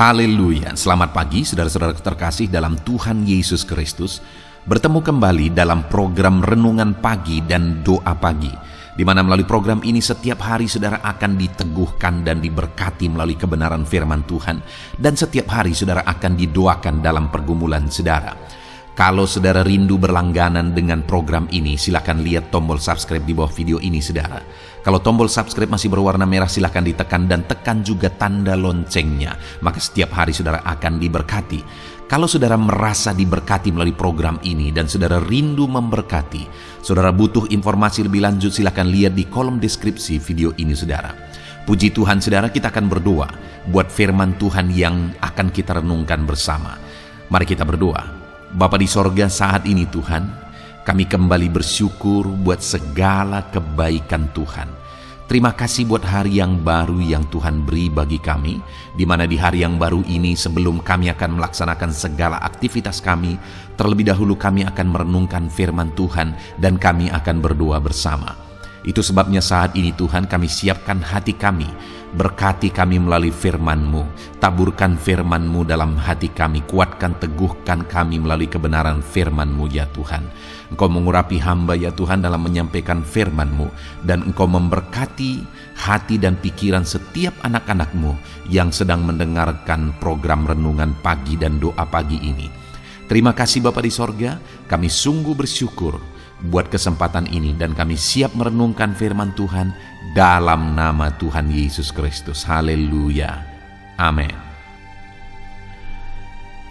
Haleluya, selamat pagi saudara-saudara terkasih dalam Tuhan Yesus Kristus. Bertemu kembali dalam program Renungan Pagi dan Doa Pagi, di mana melalui program ini setiap hari saudara akan diteguhkan dan diberkati melalui kebenaran firman Tuhan. Dan setiap hari saudara akan didoakan dalam pergumulan saudara. Kalau saudara rindu berlangganan dengan program ini, silakan lihat tombol subscribe di bawah video ini saudara. Kalau tombol subscribe masih berwarna merah, silakan ditekan dan tekan juga tanda loncengnya. Maka setiap hari saudara akan diberkati. Kalau saudara merasa diberkati melalui program ini dan saudara rindu memberkati, saudara butuh informasi lebih lanjut, silakan lihat di kolom deskripsi video ini saudara. Puji Tuhan saudara, kita akan berdoa buat firman Tuhan yang akan kita renungkan bersama. Mari kita berdoa. Bapa di sorga, saat ini Tuhan, kami kembali bersyukur buat segala kebaikan Tuhan. Terima kasih buat hari yang baru yang Tuhan beri bagi kami, di mana di hari yang baru ini sebelum kami akan melaksanakan segala aktivitas kami, terlebih dahulu kami akan merenungkan firman Tuhan dan kami akan berdoa bersama. Itu sebabnya saat ini Tuhan kami siapkan hati kami, berkati kami melalui firman-Mu, taburkan firman-Mu dalam hati kami, kuatkan teguhkan kami melalui kebenaran firman-Mu ya Tuhan. Engkau mengurapi hamba ya Tuhan dalam menyampaikan firman-Mu, dan Engkau memberkati hati dan pikiran setiap anak-anak-Mu yang sedang mendengarkan program Renungan Pagi dan Doa Pagi ini. Terima kasih Bapa di sorga, kami sungguh bersyukur buat kesempatan ini dan kami siap merenungkan firman Tuhan dalam nama Tuhan Yesus Kristus. Haleluya. Amin.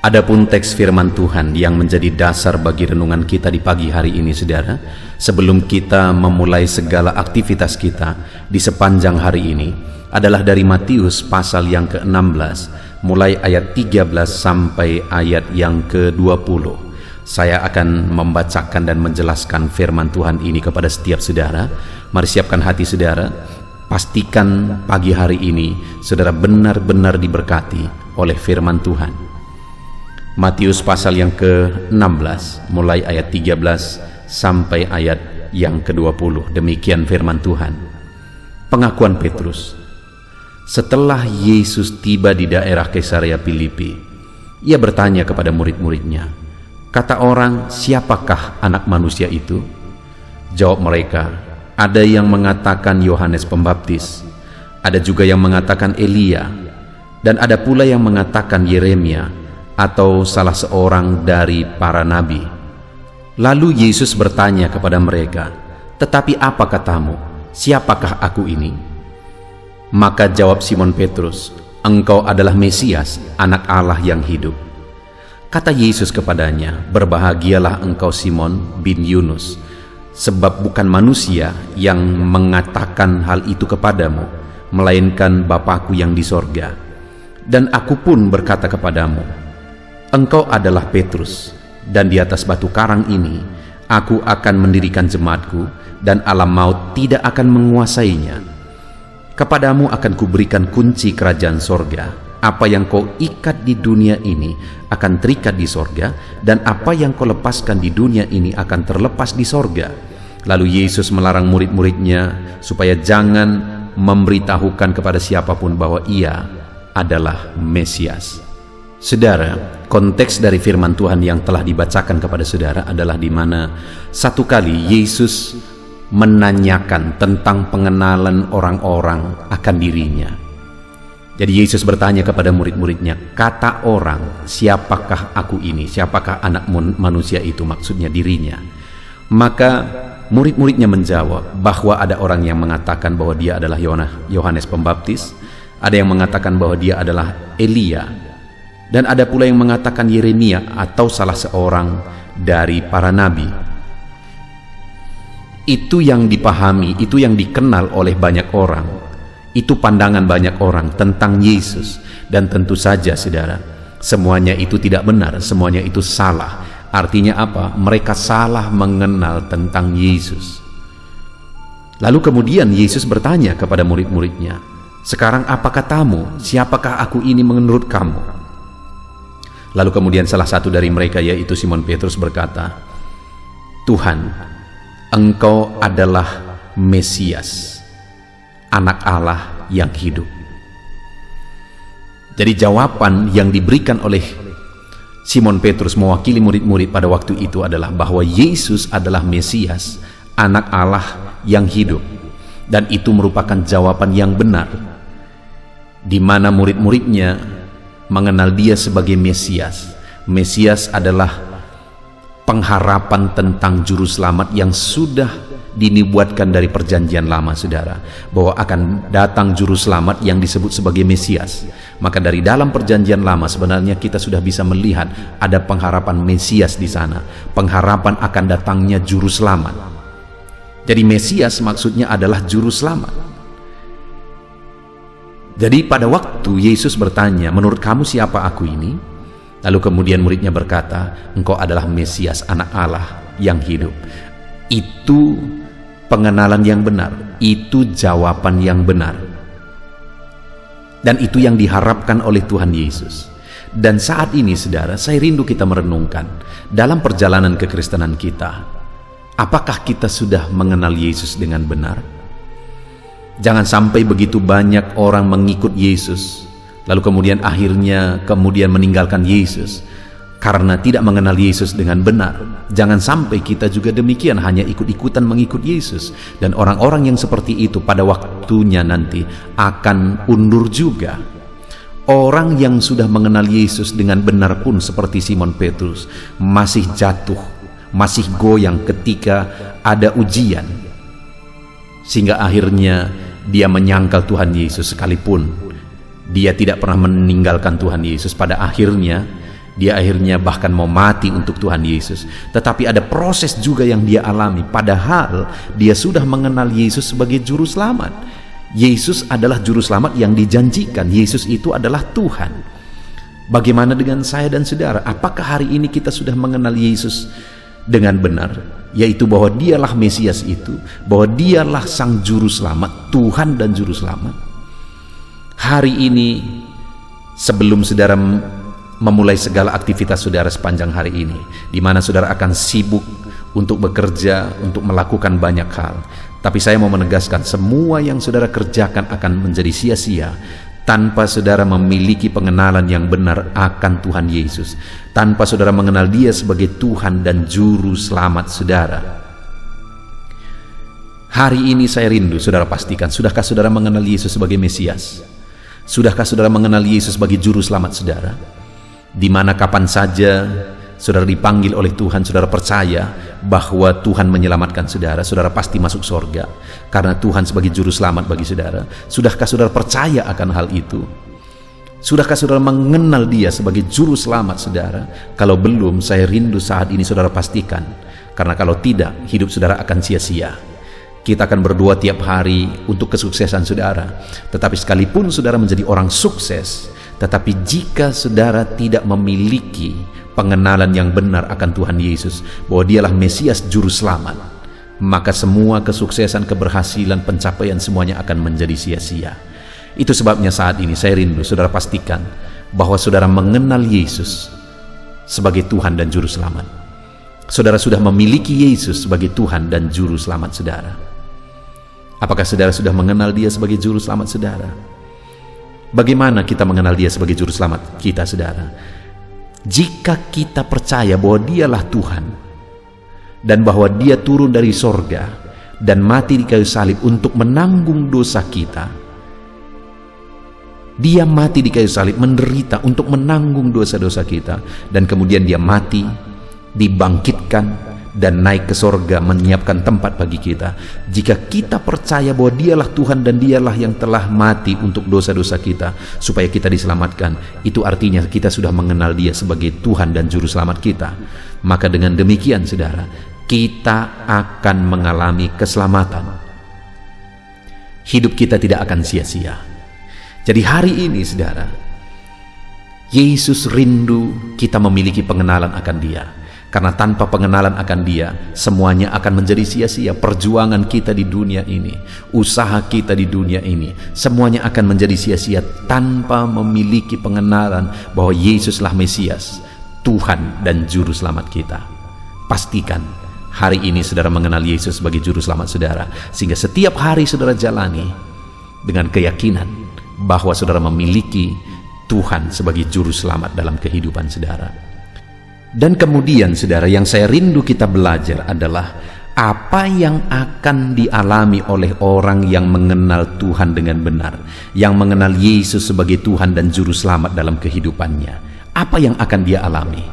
Adapun teks firman Tuhan yang menjadi dasar bagi renungan kita di pagi hari ini saudara, sebelum kita memulai segala aktivitas kita di sepanjang hari ini, adalah dari Matius pasal yang ke-16 mulai ayat 13 sampai ayat yang ke-20. Saya akan membacakan dan menjelaskan firman Tuhan ini kepada setiap saudara. Mari siapkan hati saudara. Pastikan pagi hari ini saudara benar-benar diberkati oleh firman Tuhan. Matius pasal yang ke-16 mulai ayat 13 sampai ayat yang ke-20. Demikian firman Tuhan. Pengakuan Petrus. Setelah Yesus tiba di daerah Kaisarea Filipi, ia bertanya kepada murid-muridnya, "Kata orang, siapakah anak manusia itu?" Jawab mereka, "Ada yang mengatakan Yohanes Pembaptis, ada juga yang mengatakan Elia, dan ada pula yang mengatakan Yeremia atau salah seorang dari para nabi." Lalu Yesus bertanya kepada mereka, "Tetapi apa katamu? Siapakah aku ini?" Maka jawab Simon Petrus, "Engkau adalah Mesias, anak Allah yang hidup." Kata Yesus kepadanya, "Berbahagialah engkau Simon bin Yunus, sebab bukan manusia yang mengatakan hal itu kepadamu, melainkan Bapa-Ku yang di sorga. Dan aku pun berkata kepadamu, engkau adalah Petrus, dan di atas batu karang ini aku akan mendirikan jemaat-Ku, dan alam maut tidak akan menguasainya. Kepadamu akan kuberikan kunci kerajaan sorga. Apa yang kau ikat di dunia ini akan terikat di sorga, dan apa yang kau lepaskan di dunia ini akan terlepas di sorga." Lalu Yesus melarang murid-muridnya supaya jangan memberitahukan kepada siapapun bahwa ia adalah Mesias. Saudara, konteks dari firman Tuhan yang telah dibacakan kepada saudara adalah di mana satu kali Yesus menanyakan tentang pengenalan orang-orang akan dirinya. Jadi Yesus bertanya kepada murid-muridnya, "Kata orang, siapakah aku ini? Siapakah anak manusia itu?" Maksudnya dirinya. Maka murid-muridnya menjawab bahwa ada orang yang mengatakan bahwa dia adalah Yohanes Pembaptis, ada yang mengatakan bahwa dia adalah Elia, dan ada pula yang mengatakan Yeremia atau salah seorang dari para nabi. Itu yang dipahami, itu yang dikenal oleh banyak orang. Itu pandangan banyak orang tentang Yesus. Dan tentu saja saudara, semuanya itu tidak benar, semuanya itu salah. Artinya apa? Mereka salah mengenal tentang Yesus. Lalu kemudian Yesus bertanya kepada murid-muridnya, "Sekarang apa katamu? Siapakah aku ini menurut kamu?" Lalu kemudian salah satu dari mereka, yaitu Simon Petrus, berkata, "Tuhan, Engkau adalah Mesias, anak Allah yang hidup." Jadi jawaban yang diberikan oleh Simon Petrus mewakili murid-murid pada waktu itu adalah bahwa Yesus adalah Mesias, anak Allah yang hidup. Dan itu merupakan jawaban yang benar, di mana murid-muridnya mengenal dia sebagai Mesias. Mesias adalah pengharapan tentang juru selamat yang sudah dinubuatkan dari perjanjian lama, saudara, bahwa akan datang juru selamat yang disebut sebagai Mesias. Maka dari dalam perjanjian lama sebenarnya kita sudah bisa melihat ada pengharapan Mesias di sana, pengharapan akan datangnya juru selamat. Jadi Mesias maksudnya adalah juru selamat. Jadi pada waktu Yesus bertanya, menurut kamu siapa aku ini? Lalu kemudian muridnya berkata, engkau adalah Mesias, anak Allah yang hidup. Itu pengenalan yang benar, itu jawaban yang benar, dan itu yang diharapkan oleh Tuhan Yesus. Dan saat ini, saudara, saya rindu kita merenungkan dalam perjalanan kekristenan kita, apakah kita sudah mengenal Yesus dengan benar? Jangan sampai begitu banyak orang mengikut Yesus, lalu kemudian akhirnya meninggalkan Yesus karena tidak mengenal Yesus dengan benar. Jangan sampai kita juga demikian, hanya ikut-ikutan mengikut Yesus. Dan orang-orang yang seperti itu pada waktunya nanti akan undur juga. Orang yang sudah mengenal Yesus dengan benar pun seperti Simon Petrus masih jatuh, masih goyang ketika ada ujian, sehingga akhirnya dia menyangkal Tuhan Yesus. Sekalipun dia tidak pernah meninggalkan Tuhan Yesus, pada akhirnya dia bahkan mau mati untuk Tuhan Yesus. Tetapi ada proses juga yang dia alami, padahal dia sudah mengenal Yesus sebagai juru selamat. Yesus adalah juru selamat yang dijanjikan. Yesus itu adalah Tuhan. Bagaimana dengan saya dan saudara? Apakah hari ini kita sudah mengenal Yesus dengan benar, yaitu bahwa dialah Mesias itu, bahwa dialah sang juru selamat, Tuhan dan juru selamat? Hari ini, sebelum saudara memulai segala aktivitas saudara sepanjang hari ini, di mana saudara akan sibuk untuk bekerja, untuk melakukan banyak hal, tapi saya mau menegaskan, semua yang saudara kerjakan akan menjadi sia-sia tanpa saudara memiliki pengenalan yang benar akan Tuhan Yesus, tanpa saudara mengenal dia sebagai Tuhan dan juru selamat saudara. Hari ini saya rindu saudara pastikan, sudahkah saudara mengenal Yesus sebagai Mesias? Sudahkah saudara mengenal Yesus sebagai juru selamat saudara? Di mana kapan saja saudara dipanggil oleh Tuhan, saudara percaya bahwa Tuhan menyelamatkan saudara, saudara pasti masuk surga karena Tuhan sebagai juru selamat bagi saudara. Sudahkah saudara percaya akan hal itu? Sudahkah saudara mengenal dia sebagai juru selamat saudara? Kalau belum, saya rindu saat ini saudara pastikan, karena kalau tidak, hidup saudara akan sia-sia. Kita akan berdoa tiap hari untuk kesuksesan saudara, tetapi sekalipun saudara menjadi orang sukses, tetapi jika saudara tidak memiliki pengenalan yang benar akan Tuhan Yesus, bahwa dialah Mesias juru selamat, maka semua kesuksesan, keberhasilan, pencapaian semuanya akan menjadi sia-sia. Itu sebabnya saat ini saya rindu saudara pastikan bahwa saudara mengenal Yesus sebagai Tuhan dan juru selamat. Saudara sudah memiliki Yesus sebagai Tuhan dan juru selamat saudara. Apakah saudara sudah mengenal dia sebagai juru selamat saudara? Bagaimana kita mengenal dia sebagai juru selamat kita, saudara? Jika kita percaya bahwa dialah Tuhan dan bahwa dia turun dari sorga dan mati di kayu salib untuk menanggung dosa kita, dia mati di kayu salib, menderita untuk menanggung dosa-dosa kita, dan kemudian dia mati, dibangkitkan, dan naik ke sorga menyiapkan tempat bagi kita. Jika kita percaya bahwa dialah Tuhan dan dialah yang telah mati untuk dosa-dosa kita supaya kita diselamatkan, itu artinya kita sudah mengenal dia sebagai Tuhan dan juru selamat kita. Maka dengan demikian saudara, kita akan mengalami keselamatan. Hidup kita tidak akan sia-sia. Jadi hari ini saudara, Yesus rindu kita memiliki pengenalan akan dia. Karena tanpa pengenalan akan dia, semuanya akan menjadi sia-sia. Perjuangan kita di dunia ini, usaha kita di dunia ini, semuanya akan menjadi sia-sia tanpa memiliki pengenalan bahwa Yesuslah Mesias, Tuhan dan Juru Selamat kita. Pastikan hari ini saudara mengenal Yesus sebagai Juru Selamat saudara, sehingga setiap hari saudara jalani dengan keyakinan bahwa saudara memiliki Tuhan sebagai juru selamat dalam kehidupan saudara. Dan kemudian saudara, yang saya rindu kita belajar adalah apa yang akan dialami oleh orang yang mengenal Tuhan dengan benar, yang mengenal Yesus sebagai Tuhan dan juru selamat dalam kehidupannya. Apa yang akan dia alami?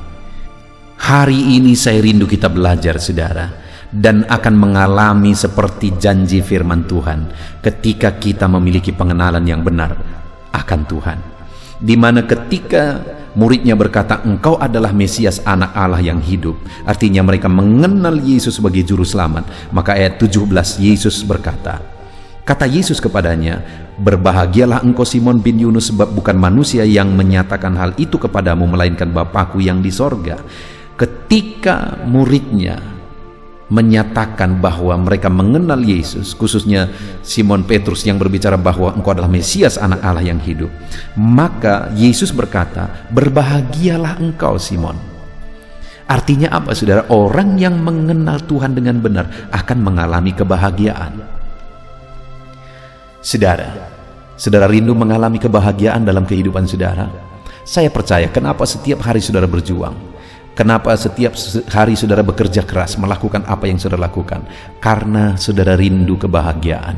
Hari ini saya rindu kita belajar saudara, dan akan mengalami seperti janji firman Tuhan ketika kita memiliki pengenalan yang benar akan Tuhan, di mana ketika muridnya berkata, "Engkau adalah Mesias, anak Allah yang hidup," artinya mereka mengenal Yesus sebagai juru selamat. Maka ayat 17 Yesus berkata, kata Yesus kepadanya, "Berbahagialah engkau Simon bin Yunus, sebab bukan manusia yang menyatakan hal itu kepadamu, melainkan Bapa-Ku yang di sorga." Ketika muridnya menyatakan bahwa mereka mengenal Yesus, khususnya Simon Petrus yang berbicara bahwa engkau adalah Mesias, anak Allah yang hidup, maka Yesus berkata, "Berbahagialah engkau Simon." Artinya apa saudara? Orang yang mengenal Tuhan dengan benar akan mengalami kebahagiaan. Saudara rindu mengalami kebahagiaan dalam kehidupan saudara? Saya percaya kenapa setiap hari saudara berjuang, kenapa setiap hari saudara bekerja keras melakukan apa yang saudara lakukan? Karena saudara rindu kebahagiaan.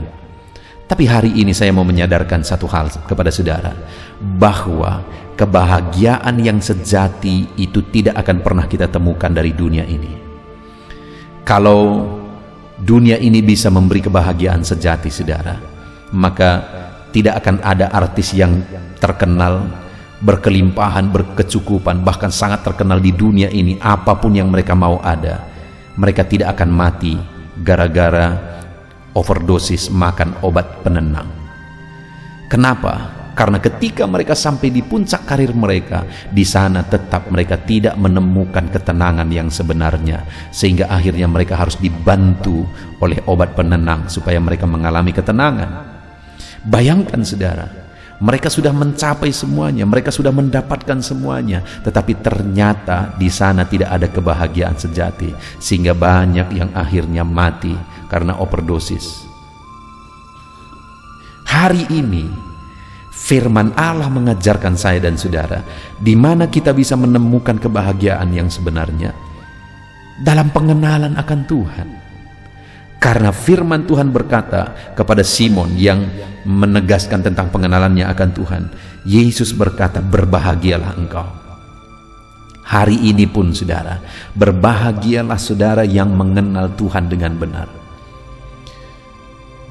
Tapi hari ini saya mau menyadarkan satu hal kepada saudara, bahwa kebahagiaan yang sejati itu tidak akan pernah kita temukan dari dunia ini. Kalau dunia ini bisa memberi kebahagiaan sejati saudara, maka tidak akan ada artis yang terkenal, berkelimpahan, berkecukupan, bahkan sangat terkenal di dunia ini, apapun yang mereka mau ada, mereka tidak akan mati gara-gara overdosis makan obat penenang. Kenapa? Karena ketika mereka sampai di puncak karir mereka, di sana tetap mereka tidak menemukan ketenangan yang sebenarnya, sehingga akhirnya mereka harus dibantu oleh obat penenang supaya mereka mengalami ketenangan. Bayangkan saudara, mereka sudah mencapai semuanya, mereka sudah mendapatkan semuanya, tetapi ternyata di sana tidak ada kebahagiaan sejati, sehingga banyak yang akhirnya mati karena overdosis. Hari ini firman Allah mengajarkan saya dan saudara, di mana kita bisa menemukan kebahagiaan yang sebenarnya dalam pengenalan akan Tuhan. Karena firman Tuhan berkata kepada Simon yang menegaskan tentang pengenalannya akan Tuhan, Yesus berkata, "Berbahagialah engkau." Hari ini pun saudara, berbahagialah saudara yang mengenal Tuhan dengan benar.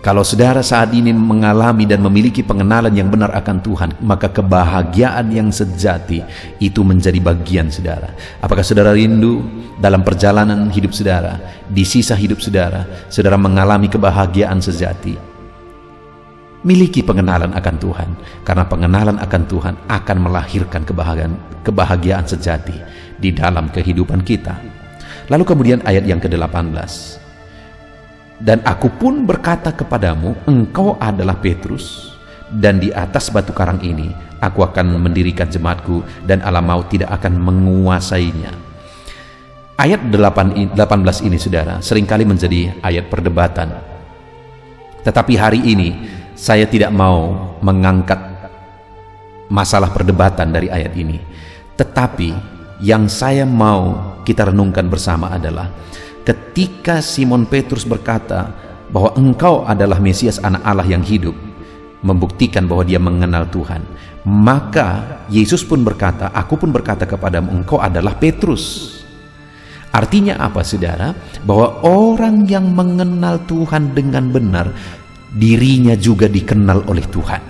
Kalau saudara saat ini mengalami dan memiliki pengenalan yang benar akan Tuhan, maka kebahagiaan yang sejati itu menjadi bagian saudara. Apakah saudara rindu dalam perjalanan hidup saudara, di sisa hidup saudara, saudara mengalami kebahagiaan sejati? Miliki pengenalan akan Tuhan, karena pengenalan akan Tuhan akan melahirkan kebahagiaan sejati di dalam kehidupan kita. Lalu kemudian ayat yang ke-18, "Dan aku pun berkata kepadamu, engkau adalah Petrus, dan di atas batu karang ini aku akan mendirikan jemaatku, dan alam maut tidak akan menguasainya." Ayat 18 ini saudara seringkali menjadi ayat perdebatan. Tetapi hari ini saya tidak mau mengangkat masalah perdebatan dari ayat ini. Tetapi yang saya mau kita renungkan bersama adalah ketika Simon Petrus berkata bahwa engkau adalah Mesias, anak Allah yang hidup, membuktikan bahwa dia mengenal Tuhan, maka Yesus pun berkata, "Aku pun berkata kepadamu, engkau adalah Petrus." Artinya apa saudara? Bahwa orang yang mengenal Tuhan dengan benar, dirinya juga dikenal oleh Tuhan.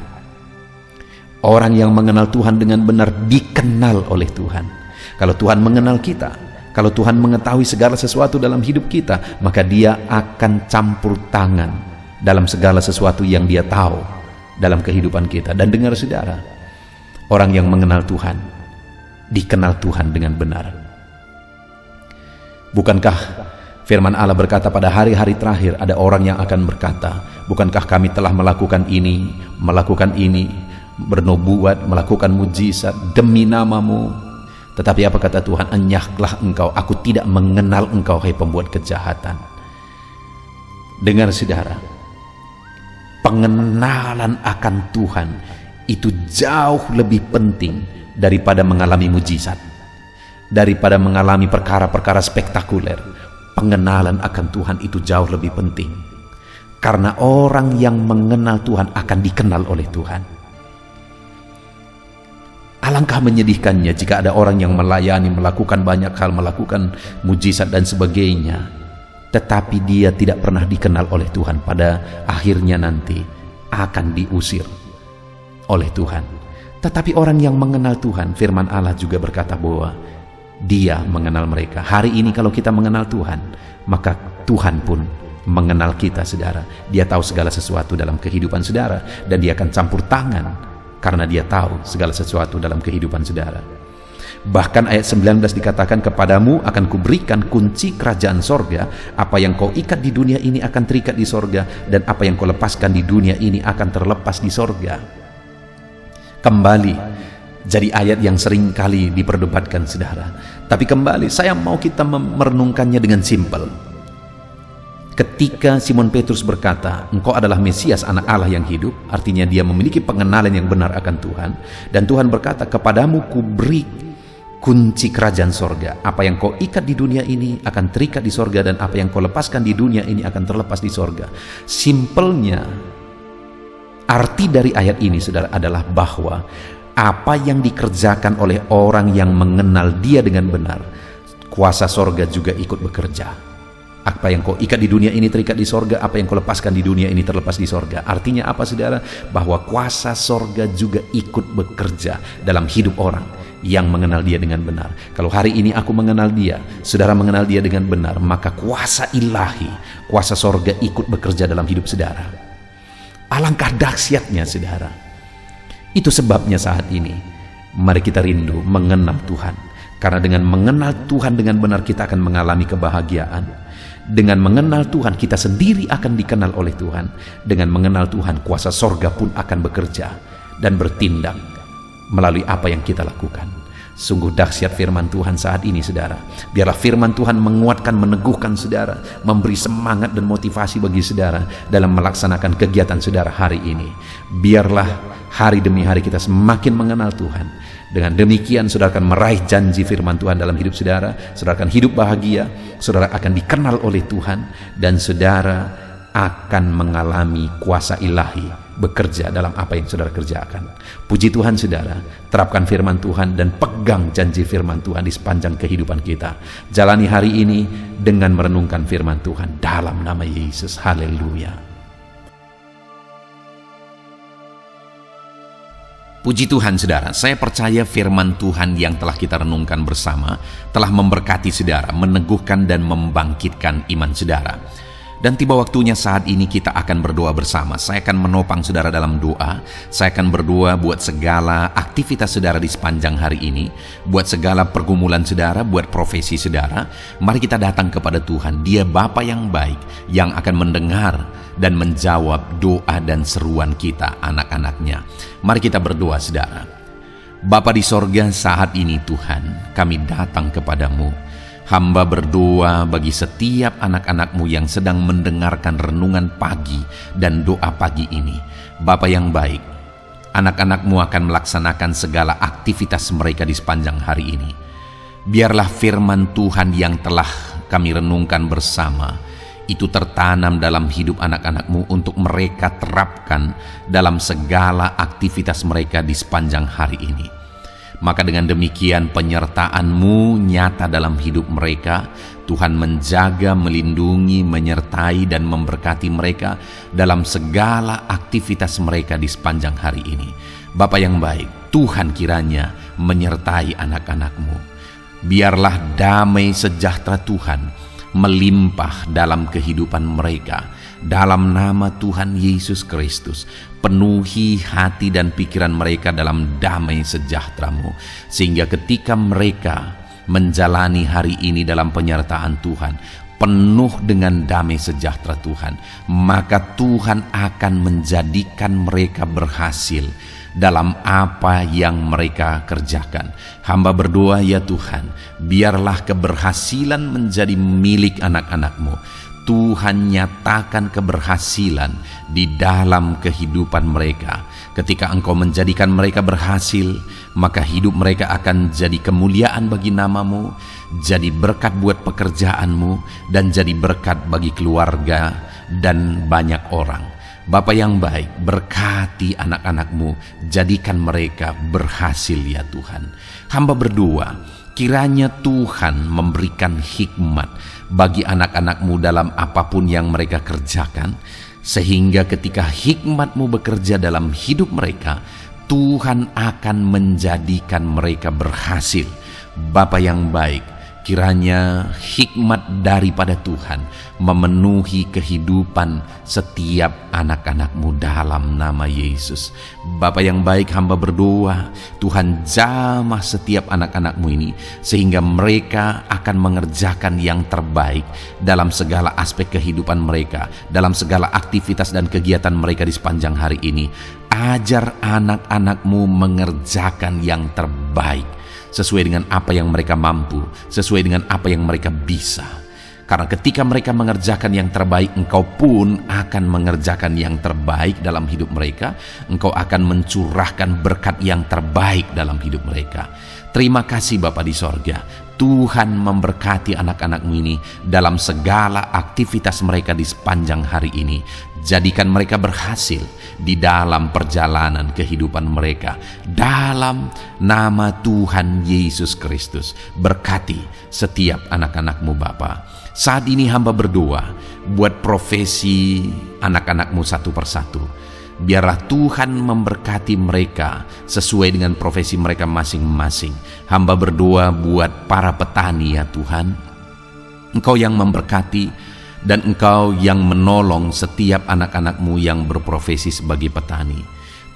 Orang yang mengenal Tuhan dengan benar dikenal oleh Tuhan. Kalau Tuhan mengenal kita, kalau Tuhan mengetahui segala sesuatu dalam hidup kita, maka dia akan campur tangan dalam segala sesuatu yang dia tahu dalam kehidupan kita. Dan dengar saudara, orang yang mengenal Tuhan dikenal Tuhan dengan benar. Bukankah firman Allah berkata pada hari-hari terakhir ada orang yang akan berkata, "Bukankah kami telah melakukan ini, bernubuat, melakukan mujizat demi namamu?" Tetapi apa kata Tuhan? "Enyahlah engkau, aku tidak mengenal engkau, hai pembuat kejahatan." Dengar saudara, pengenalan akan Tuhan itu jauh lebih penting daripada mengalami mujizat, daripada mengalami perkara-perkara spektakuler. Pengenalan akan Tuhan itu jauh lebih penting, karena orang yang mengenal Tuhan akan dikenal oleh Tuhan. Alangkah menyedihkannya jika ada orang yang melayani, melakukan banyak hal, melakukan mujizat dan sebagainya, tetapi dia tidak pernah dikenal oleh Tuhan. Pada akhirnya nanti akan diusir oleh Tuhan. Tetapi orang yang mengenal Tuhan, firman Allah juga berkata bahwa Dia mengenal mereka. Hari ini kalau kita mengenal Tuhan, maka Tuhan pun mengenal kita, saudara. Dia tahu segala sesuatu dalam kehidupan saudara, dan Dia akan campur tangan karena Dia tahu segala sesuatu dalam kehidupan saudara. Bahkan ayat 19 dikatakan, kepadamu akan kuberikan kunci kerajaan sorga, apa yang kau ikat di dunia ini akan terikat di sorga, dan apa yang kau lepaskan di dunia ini akan terlepas di sorga. Kembali jadi ayat yang sering kali diperdebatkan, saudara. Tapi kembali saya mau kita merenungkannya dengan simpel. Ketika Simon Petrus berkata, engkau adalah Mesias, anak Allah yang hidup, artinya dia memiliki pengenalan yang benar akan Tuhan. Dan Tuhan berkata, kepadamu kuberi kunci kerajaan sorga, apa yang kau ikat di dunia ini akan terikat di sorga, dan apa yang kau lepaskan di dunia ini akan terlepas di sorga. Simpelnya, arti dari ayat ini, saudara, adalah bahwa apa yang dikerjakan oleh orang yang mengenal Dia dengan benar, kuasa sorga juga ikut bekerja. Apa yang kau ikat di dunia ini terikat di sorga, apa yang kau lepaskan di dunia ini terlepas di sorga. Artinya apa, saudara? Bahwa kuasa sorga juga ikut bekerja dalam hidup orang yang mengenal Dia dengan benar. Kalau hari ini aku mengenal Dia, saudara mengenal Dia dengan benar, maka kuasa ilahi, kuasa sorga ikut bekerja dalam hidup saudara. Alangkah dahsyatnya, saudara. Itu sebabnya saat ini mari kita rindu mengenal Tuhan, karena dengan mengenal Tuhan dengan benar kita akan mengalami kebahagiaan. Dengan mengenal Tuhan kita sendiri akan dikenal oleh Tuhan. Dengan mengenal Tuhan kuasa sorga pun akan bekerja dan bertindak melalui apa yang kita lakukan. Sungguh dahsyat firman Tuhan saat ini, saudara. Biarlah firman Tuhan menguatkan, meneguhkan saudara, memberi semangat dan motivasi bagi saudara dalam melaksanakan kegiatan saudara hari ini. Biarlah hari demi hari kita semakin mengenal Tuhan. Dengan demikian saudara akan meraih janji firman Tuhan dalam hidup saudara. Saudara akan hidup bahagia, saudara akan dikenal oleh Tuhan, dan saudara akan mengalami kuasa ilahi bekerja dalam apa yang saudara kerjakan. Puji Tuhan, saudara. Terapkan firman Tuhan dan pegang janji firman Tuhan di sepanjang kehidupan kita. Jalani hari ini dengan merenungkan firman Tuhan dalam nama Yesus. Haleluya. Puji Tuhan, saudara. Saya percaya firman Tuhan yang telah kita renungkan bersama telah memberkati saudara, meneguhkan dan membangkitkan iman saudara. Dan tiba waktunya saat ini kita akan berdoa bersama. Saya akan menopang saudara dalam doa. Saya akan berdoa buat segala aktivitas saudara di sepanjang hari ini, buat segala pergumulan saudara, buat profesi saudara. Mari kita datang kepada Tuhan. Dia Bapa yang baik, yang akan mendengar dan menjawab doa dan seruan kita, anak-anaknya. Mari kita berdoa, saudara. Bapa di sorga, saat ini Tuhan, kami datang kepadamu. Hamba berdoa bagi setiap anak-anak-Mu yang sedang mendengarkan renungan pagi dan doa pagi ini. Bapa yang baik, anak-anak-Mu akan melaksanakan segala aktivitas mereka di sepanjang hari ini. Biarlah firman Tuhan yang telah kami renungkan bersama itu tertanam dalam hidup anak-anak-Mu untuk mereka terapkan dalam segala aktivitas mereka di sepanjang hari ini. Maka dengan demikian penyertaan-Mu nyata dalam hidup mereka. Tuhan menjaga, melindungi, menyertai dan memberkati mereka dalam segala aktivitas mereka di sepanjang hari ini. Bapa yang baik, Tuhan kiranya menyertai anak-anak-Mu. Biarlah damai sejahtera Tuhan melimpah dalam kehidupan mereka. Dalam nama Tuhan Yesus Kristus, penuhi hati dan pikiran mereka dalam damai sejahtera-Mu, sehingga ketika mereka menjalani hari ini dalam penyertaan Tuhan, penuh dengan damai sejahtera Tuhan, maka Tuhan akan menjadikan mereka berhasil dalam apa yang mereka kerjakan. Hamba berdoa, ya Tuhan, biarlah keberhasilan menjadi milik anak-anak-Mu. Tuhan nyatakan keberhasilan di dalam kehidupan mereka. Ketika Engkau menjadikan mereka berhasil, maka hidup mereka akan jadi kemuliaan bagi nama-Mu, jadi berkat buat pekerjaan-Mu, dan jadi berkat bagi keluarga dan banyak orang. Bapa yang baik, berkati anak-anak-Mu, jadikan mereka berhasil ya Tuhan. Hamba berdoa, kiranya Tuhan memberikan hikmat bagi anak-anak-Mu dalam apapun yang mereka kerjakan, sehingga ketika hikmat-Mu bekerja dalam hidup mereka, Tuhan akan menjadikan mereka berhasil. Bapa yang baik, kiranya hikmat daripada Tuhan memenuhi kehidupan setiap anak-anak-Mu dalam nama Yesus. Bapa yang baik, hamba berdoa, Tuhan jamah setiap anak-anak-Mu ini, sehingga mereka akan mengerjakan yang terbaik dalam segala aspek kehidupan mereka, dalam segala aktivitas dan kegiatan mereka di sepanjang hari ini. Ajar anak-anak-Mu mengerjakan yang terbaik, sesuai dengan apa yang mereka mampu, sesuai dengan apa yang mereka bisa. Karena ketika mereka mengerjakan yang terbaik, Engkau pun akan mengerjakan yang terbaik dalam hidup mereka. Engkau akan mencurahkan berkat yang terbaik dalam hidup mereka. Terima kasih Bapa di sorga. Tuhan memberkati anak-anak-Mu ini dalam segala aktivitas mereka di sepanjang hari ini. Jadikan mereka berhasil di dalam perjalanan kehidupan mereka. Dalam nama Tuhan Yesus Kristus, berkati setiap anak-anak-Mu Bapa. Saat ini hamba berdoa buat profesi anak-anak-Mu satu persatu. Biarlah Tuhan memberkati mereka sesuai dengan profesi mereka masing-masing. Hamba berdoa buat para petani ya Tuhan. Engkau yang memberkati dan Engkau yang menolong setiap anak-anak-Mu yang berprofesi sebagai petani.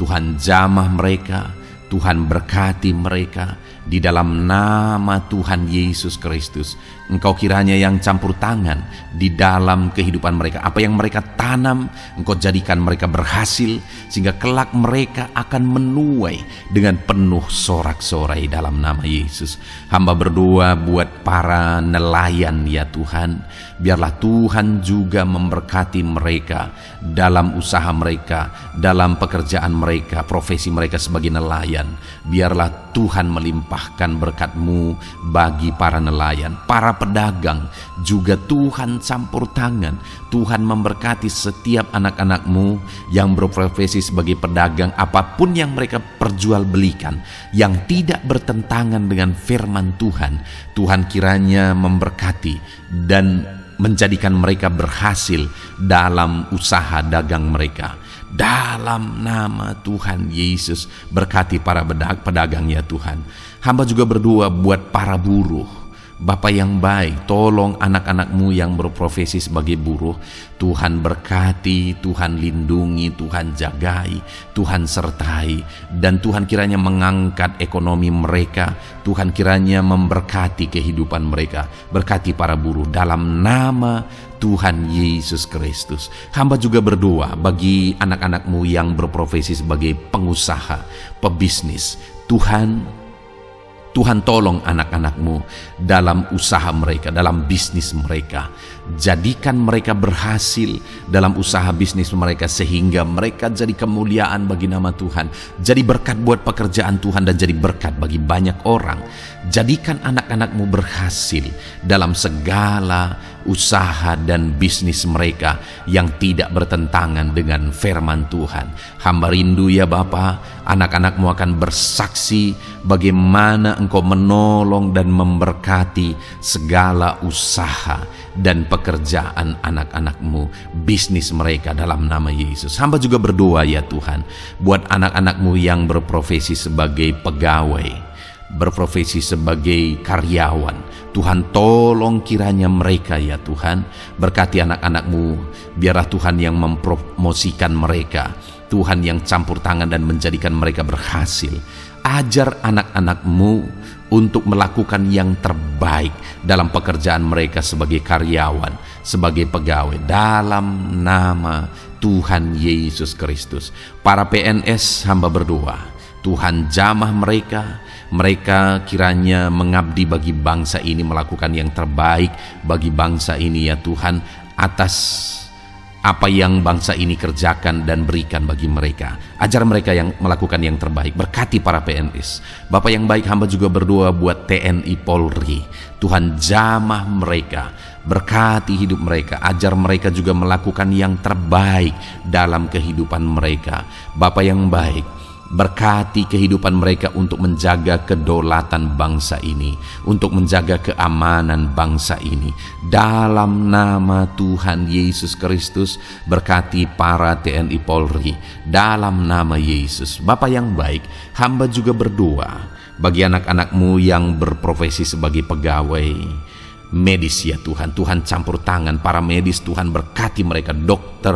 Tuhan jamah mereka, Tuhan berkati mereka di dalam nama Tuhan Yesus Kristus. Engkau kiranya yang campur tangan di dalam kehidupan mereka. Apa yang mereka tanam, Engkau jadikan mereka berhasil, sehingga kelak mereka akan menuai dengan penuh sorak-sorai dalam nama Yesus. Hamba berdoa buat para nelayan ya Tuhan. Biarlah Tuhan juga memberkati mereka dalam usaha mereka, dalam pekerjaan mereka, profesi mereka sebagai nelayan. Biarlah Tuhan melimpahkan berkat-Mu bagi para nelayan, para pedagang juga Tuhan campur tangan. Tuhan memberkati setiap anak-anak-Mu yang berprofesi sebagai pedagang, apapun yang mereka perjualbelikan yang tidak bertentangan dengan firman Tuhan. Tuhan kiranya memberkati dan menjadikan mereka berhasil dalam usaha dagang mereka. Dalam nama Tuhan Yesus, berkati para pedagang ya Tuhan. Hamba juga berdoa buat para buruh. Bapa yang baik, tolong anak-anak-Mu yang berprofesi sebagai buruh. Tuhan berkati, Tuhan lindungi, Tuhan jagai, Tuhan sertai. Dan Tuhan kiranya mengangkat ekonomi mereka. Tuhan kiranya memberkati kehidupan mereka. Berkati para buruh dalam nama Tuhan Yesus Kristus. Hamba juga berdoa bagi anak-anak-Mu yang berprofesi sebagai pengusaha, pebisnis. Tuhan tolong anak-anak-Mu dalam usaha mereka, dalam bisnis mereka. Jadikan mereka berhasil dalam usaha bisnis mereka, sehingga mereka jadi kemuliaan bagi nama Tuhan, jadi berkat buat pekerjaan Tuhan, dan jadi berkat bagi banyak orang. Jadikan anak-anak-Mu berhasil dalam segala usaha dan bisnis mereka yang tidak bertentangan dengan firman Tuhan. Hamba rindu ya Bapa, anak-anak-Mu akan bersaksi bagaimana Engkau menolong dan memberkati segala usaha dan pekerjaan anak-anak-Mu, bisnis mereka dalam nama Yesus. Hamba juga berdoa ya Tuhan buat anak-anak-Mu yang berprofesi sebagai pegawai, berprofesi sebagai karyawan. Tuhan tolong kiranya mereka ya Tuhan, berkati anak-anak-Mu. Biarlah Tuhan yang mempromosikan mereka, Tuhan yang campur tangan dan menjadikan mereka berhasil. Ajar anak-anak-Mu untuk melakukan yang terbaik dalam pekerjaan mereka sebagai karyawan, sebagai pegawai, dalam nama Tuhan Yesus Kristus. Para PNS hamba berdoa, Tuhan jamah mereka kiranya mengabdi bagi bangsa ini, melakukan yang terbaik bagi bangsa ini ya Tuhan. atas apa yang bangsa ini kerjakan dan berikan bagi mereka. Ajar mereka yang melakukan yang terbaik. Berkati para PNS. Bapak yang baik, hamba juga berdoa buat TNI Polri. Tuhan jamah mereka, berkati hidup mereka, ajar mereka juga melakukan yang terbaik dalam kehidupan mereka. Bapak yang baik, berkati kehidupan mereka untuk menjaga kedaulatan bangsa ini, untuk menjaga keamanan bangsa ini. Dalam nama Tuhan Yesus Kristus, berkati para TNI Polri. Dalam nama Yesus. Bapa yang baik, hamba juga berdoa bagi anak-anak-Mu yang berprofesi sebagai pegawai medis ya Tuhan. Tuhan campur tangan para medis, Tuhan berkati mereka, dokter,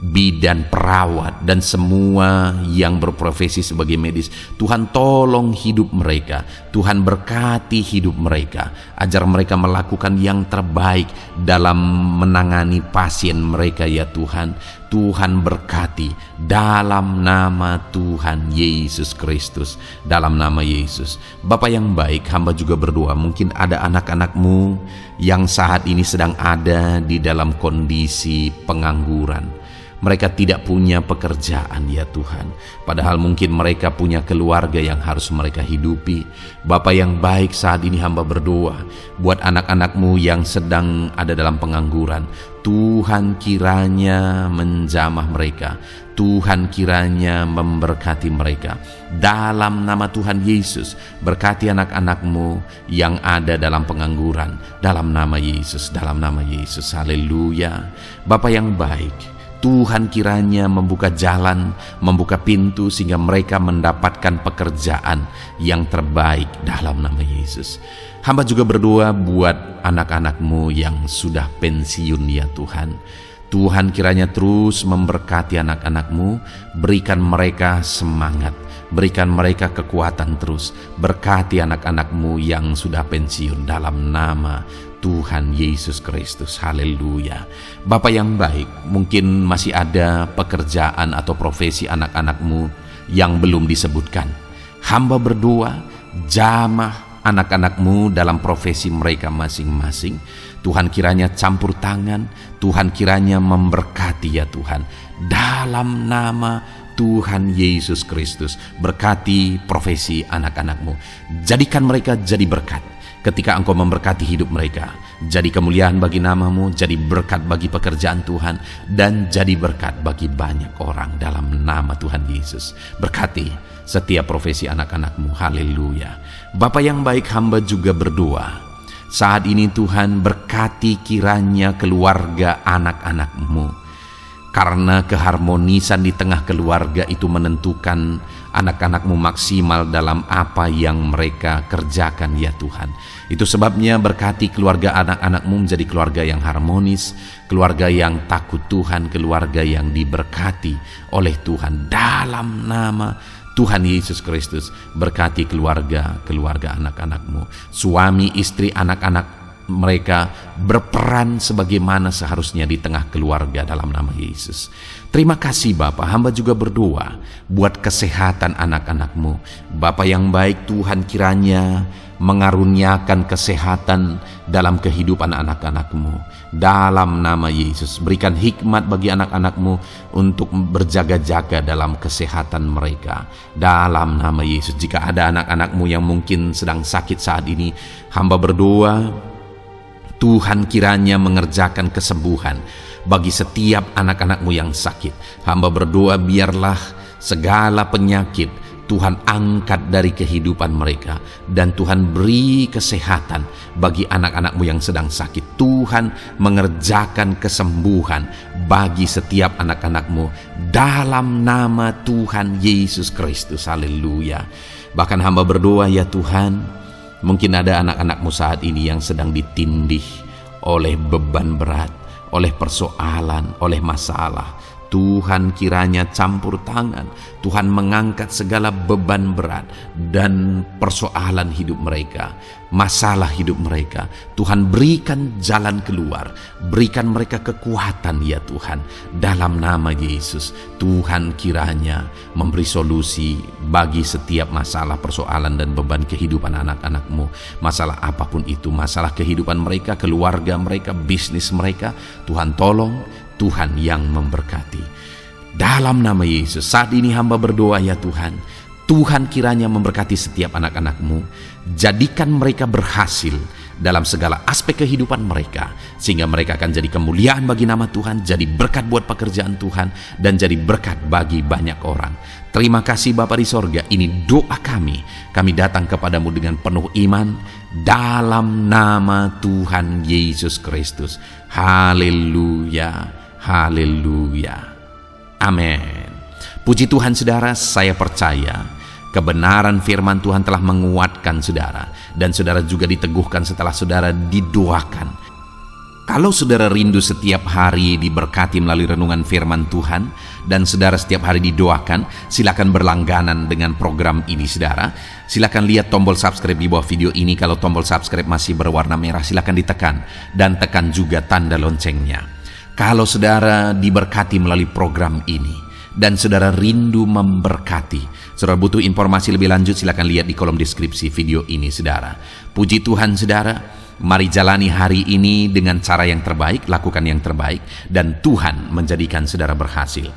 bidan, perawat, dan semua yang berprofesi sebagai medis. Tuhan tolong hidup mereka, Tuhan berkati hidup mereka, ajar mereka melakukan yang terbaik dalam menangani pasien mereka ya Tuhan. Tuhan berkati dalam nama Tuhan Yesus Kristus, dalam nama Yesus. Bapa yang baik, hamba juga berdoa, mungkin ada anak-anak-Mu yang saat ini sedang ada di dalam kondisi pengangguran. Mereka tidak punya pekerjaan ya Tuhan, padahal mungkin mereka punya keluarga yang harus mereka hidupi. Bapa yang baik, saat ini hamba berdoa buat anak-anak-Mu yang sedang ada dalam pengangguran. Tuhan kiranya menjamah mereka, Tuhan kiranya memberkati mereka. Dalam nama Tuhan Yesus, berkati anak-anak-Mu yang ada dalam pengangguran. Dalam nama Yesus, dalam nama Yesus, haleluya. Bapa yang baik, Tuhan kiranya membuka jalan, membuka pintu sehingga mereka mendapatkan pekerjaan yang terbaik dalam nama Yesus. Hamba juga berdoa buat anak-anak-Mu yang sudah pensiun ya Tuhan. Tuhan kiranya terus memberkati anak-anak-Mu, berikan mereka semangat, berikan mereka kekuatan terus. Berkati anak-anak-Mu yang sudah pensiun dalam nama Tuhan Yesus Kristus, haleluya. Bapa yang baik, mungkin masih ada pekerjaan atau profesi anak-anak-Mu yang belum disebutkan. Hamba berdoa, jamah anak-anak-Mu dalam profesi mereka masing-masing. Tuhan kiranya campur tangan, Tuhan kiranya memberkati ya Tuhan. Dalam nama Tuhan Yesus Kristus, berkati profesi anak-anak-Mu. Jadikan mereka jadi berkat ketika Engkau memberkati hidup mereka. Jadi kemuliaan bagi nama-Mu, jadi berkat bagi pekerjaan Tuhan, dan jadi berkat bagi banyak orang dalam nama Tuhan Yesus. Berkati setiap profesi anak-anak-Mu, haleluya. Bapa yang baik, hamba juga berdoa saat ini Tuhan, berkati kiranya keluarga anak-anak-Mu. Karena keharmonisan di tengah keluarga itu menentukan anak-anak-Mu maksimal dalam apa yang mereka kerjakan ya Tuhan. Itu sebabnya berkati keluarga anak-anak-Mu menjadi keluarga yang harmonis, keluarga yang takut Tuhan, keluarga yang diberkati oleh Tuhan. Dalam nama Tuhan Yesus Kristus, berkati keluarga anak-anak-Mu. Suami, istri, anak-anak mereka berperan sebagaimana seharusnya di tengah keluarga dalam nama Yesus. Terima kasih Bapa, hamba juga berdoa buat kesehatan anak-anak-Mu. Bapa yang baik, Tuhan kiranya mengaruniakan kesehatan dalam kehidupan anak-anak-Mu. Dalam nama Yesus, berikan hikmat bagi anak-anak-Mu untuk berjaga-jaga dalam kesehatan mereka. Dalam nama Yesus, jika ada anak-anak-Mu yang mungkin sedang sakit saat ini, hamba berdoa Tuhan kiranya mengerjakan kesembuhan bagi setiap anak-anak-Mu yang sakit. Hamba berdoa biarlah segala penyakit Tuhan angkat dari kehidupan mereka, dan Tuhan beri kesehatan bagi anak-anak-Mu yang sedang sakit. Tuhan mengerjakan kesembuhan bagi setiap anak-anak-Mu dalam nama Tuhan Yesus Kristus, haleluya. Bahkan hamba berdoa ya Tuhan, mungkin ada anak-anak-Mu saat ini yang sedang ditindih oleh beban berat, oleh persoalan, oleh masalah. Tuhan kiranya campur tangan, Tuhan mengangkat segala beban berat dan persoalan hidup mereka, masalah hidup mereka. Tuhan berikan jalan keluar, berikan mereka kekuatan ya Tuhan. Dalam nama Yesus, Tuhan kiranya memberi solusi bagi setiap masalah, persoalan dan beban kehidupan anak-anak-Mu. Masalah apapun itu, masalah kehidupan mereka, keluarga mereka, bisnis mereka, Tuhan tolong, Tuhan yang memberkati. Dalam nama Yesus, saat ini hamba berdoa ya Tuhan, Tuhan kiranya memberkati setiap anak-anak-Mu, jadikan mereka berhasil dalam segala aspek kehidupan mereka, sehingga mereka akan jadi kemuliaan bagi nama Tuhan, jadi berkat buat pekerjaan Tuhan, dan jadi berkat bagi banyak orang. Terima kasih Bapa di sorga, ini doa kami datang kepadamu dengan penuh iman, dalam nama Tuhan Yesus Kristus. Haleluya. Haleluya. Amin. Puji Tuhan saudara, saya percaya kebenaran firman Tuhan telah menguatkan saudara, dan saudara juga diteguhkan setelah saudara didoakan. Kalau saudara rindu setiap hari diberkati melalui renungan firman Tuhan, dan saudara setiap hari didoakan, silakan berlangganan dengan program ini saudara. Silakan lihat tombol subscribe di bawah video ini. Kalau tombol subscribe masih berwarna merah, silakan ditekan, dan tekan juga tanda loncengnya. Kalau saudara diberkati melalui program ini dan saudara rindu memberkati, saudara butuh informasi lebih lanjut, silakan lihat di kolom deskripsi video ini saudara. Puji Tuhan saudara, mari jalani hari ini dengan cara yang terbaik, lakukan yang terbaik, dan Tuhan menjadikan saudara berhasil.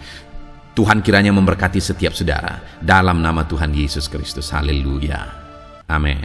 Tuhan kiranya memberkati setiap saudara dalam nama Tuhan Yesus Kristus. Haleluya. Amin.